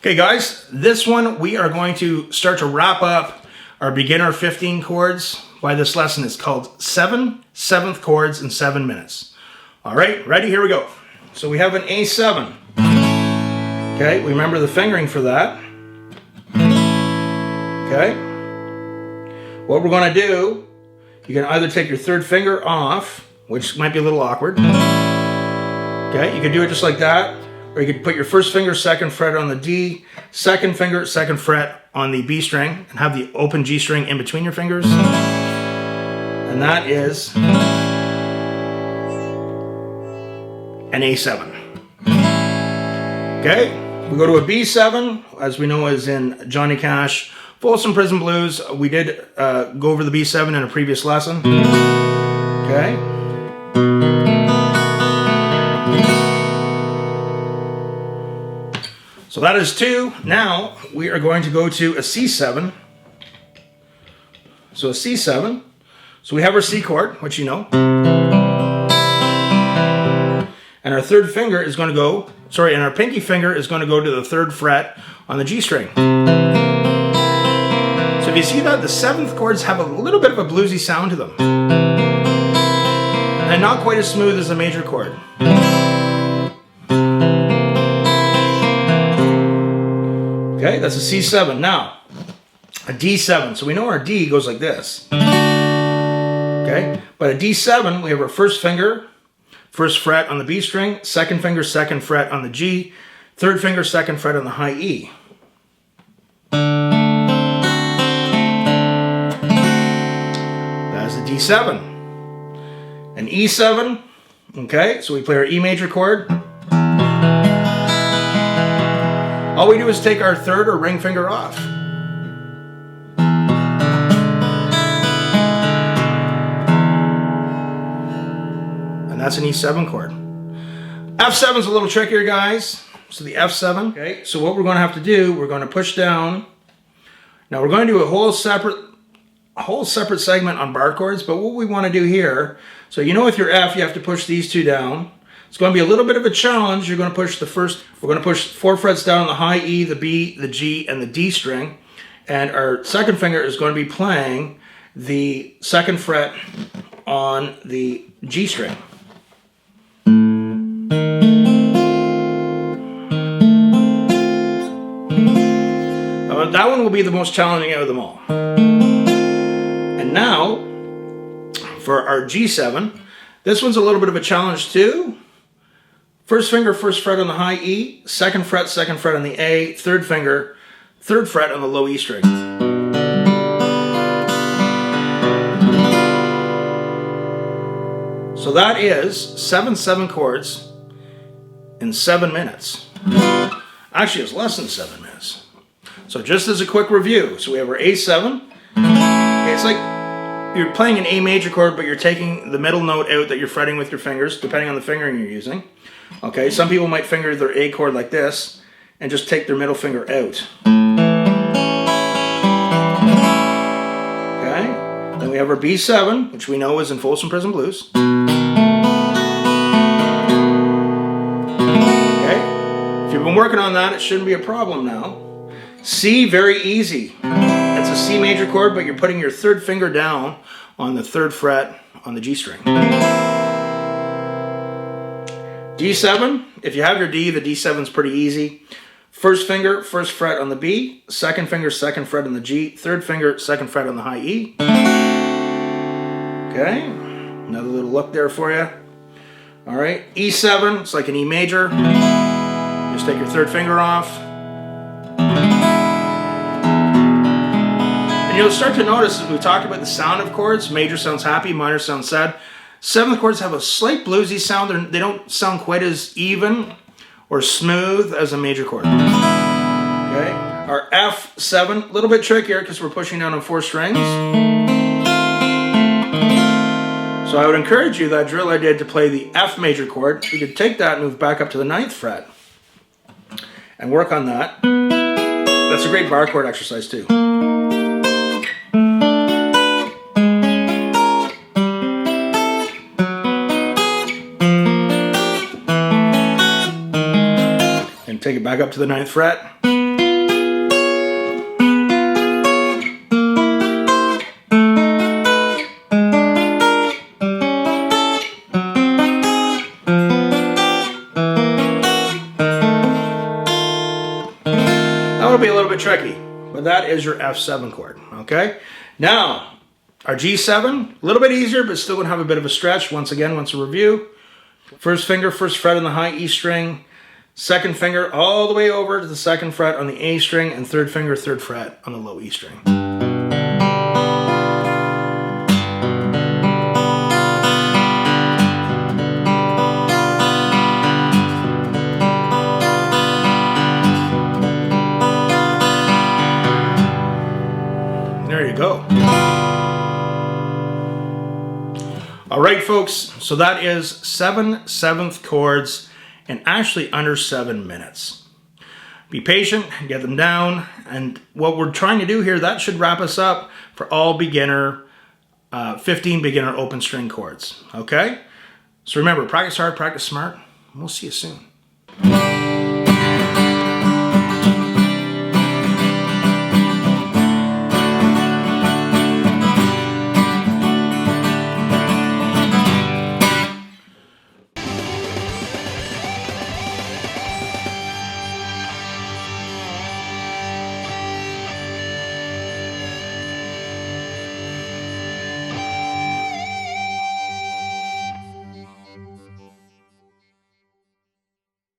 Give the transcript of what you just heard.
Okay guys, this one we are going to start to wrap up our beginner 15 chords by this lesson. It's called 7th chords in 7 minutes. All right, ready? Here we go. So we have an A7. Okay, we remember the fingering for that. Okay. What we're going to do, you can either take your third finger off, which might be a little awkward. Okay, you can do it just like that. Or you could put your first finger, second fret on the D, second finger, second fret on the B string, and have the open G string in between your fingers. And that is an A7. Okay, we go to a B7, as we know is in Johnny Cash, Folsom Prison Blues. We did go over the B7 in a previous lesson. Okay. So that is 2. Now we are going to go to a C7. So a C7. So we have our C chord, which you know. And our third finger is going to go, and our pinky finger is going to go to the 3rd fret on the G string. So if you see that, the 7th chords have a little bit of a bluesy sound to them. And not quite as smooth as a major chord. Okay, that's a C7. Now, a D7. So we know our D goes like this. Okay, but a D7, we have our first finger, 1st fret on the B string, second finger, 2nd fret on the G, 3rd finger, 2nd fret on the high E. That's a D7. An E7, okay, so we play our E major chord. All we do is take our 3rd or ring finger off. And that's an E7 chord. F7 is a little trickier, guys. So the F7. Okay, so what we're going to have to do, we're going to push down. Now we're going to do a whole separate segment on bar chords, but what we want to do here, so you know with your F, you have to push these 2 down. It's going to be a little bit of a challenge. You're going to push we're going to push 4 frets down on the high E, the B, the G, and the D string. And our second finger is going to be playing the 2nd fret on the G string. That one will be the most challenging out of them all. And now, for our G7, this one's a little bit of a challenge too. First finger, 1st fret on the high E, 2nd fret, 2nd fret on the A, 3rd finger, 3rd fret on the low E string. So that is 7 chords in 7 minutes. Actually, it's less than 7 minutes. So just as a quick review, so we have our A7. It's like you're playing an A major chord, but you're taking the middle note out that you're fretting with your fingers, depending on the fingering you're using. Okay, some people might finger their A chord like this and just take their middle finger out. Okay, then we have our B7, which we know is in Folsom Prison Blues. Okay, if you've been working on that, it shouldn't be a problem now. C, very easy. It's a C major chord, but you're putting your 3rd finger down on the 3rd fret on the G string. D7, if you have your D, the D7 is pretty easy. 1st finger, 1st fret on the B, 2nd finger, 2nd fret on the G, 3rd finger, 2nd fret on the high E. Okay, another little look there for you. All right, E7, it's like an E major. Just take your 3rd finger off. And you'll start to notice, as we talked about the sound of chords, major sounds happy, minor sounds sad. 7th chords have a slight bluesy sound. They don't sound quite as even or smooth as a major chord. Okay, our F7, a little bit trickier because we're pushing down on 4 strings. So I would encourage you, that drill I did to play the F major chord, you could take that and move back up to the 9th fret and work on that. That's a great bar chord exercise too. Take it back up to the 9th fret. bit tricky, but that is your F7 chord, okay? Now, our G7, a little bit easier, but still gonna have a bit of a stretch. Once again, once a review. First finger, first fret on the high E string, second finger all the way over to the second fret on the A string, and third finger, third fret on the low E string. There you go. All right, folks, so that is 7 7th chords in actually under 7 minutes. Be patient, get them down, and what we're trying to do here, that should wrap us up for all beginner, 15 beginner open string chords, okay? So remember, practice hard, practice smart, and we'll see you soon.